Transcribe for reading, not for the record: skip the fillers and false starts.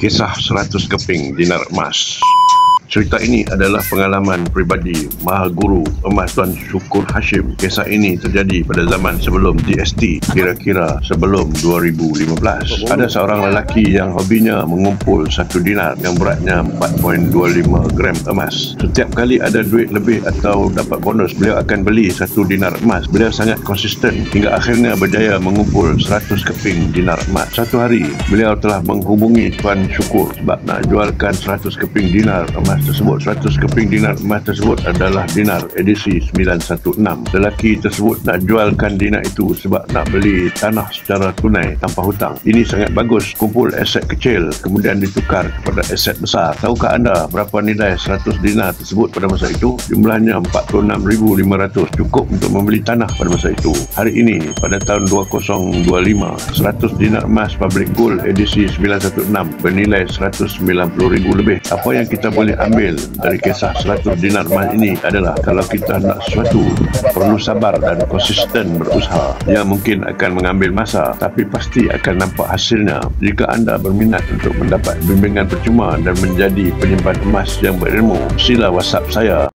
Kisah 100 keping dinar emas. Cerita ini adalah pengalaman peribadi Maha Guru Emas Tuan Syukur Hashim. Kisah ini terjadi pada zaman sebelum GST, kira-kira sebelum 2015. Ada seorang lelaki yang hobinya mengumpul 1 dinar yang beratnya 4.25 gram emas. Setiap kali ada duit lebih atau dapat bonus, beliau akan beli 1 dinar emas. Beliau sangat konsisten hingga akhirnya berjaya mengumpul 100 keping dinar emas. Satu hari, beliau telah menghubungi Tuan Syukur sebab nak jualkan 100 keping dinar emas tersebut. 100 keping dinar emas tersebut adalah dinar edisi 916. Lelaki tersebut nak jualkan dinar itu sebab nak beli tanah secara tunai tanpa hutang. Ini sangat bagus, kumpul aset kecil kemudian ditukar kepada aset besar. Tahukah anda berapa nilai 100 dinar tersebut pada masa itu? Jumlahnya 46,500, cukup untuk membeli tanah pada masa itu. Hari ini pada tahun 2025, 100 dinar emas public gold edisi 916 bernilai 190,000 lebih. Apa yang kita boleh ambil dari kisah 100 dinar emas ini adalah kalau kita nak sesuatu, perlu sabar dan konsisten berusaha. Ya, mungkin akan mengambil masa, tapi pasti akan nampak hasilnya. Jika anda berminat untuk mendapat bimbingan percuma dan menjadi penyimpan emas yang berilmu, sila WhatsApp saya.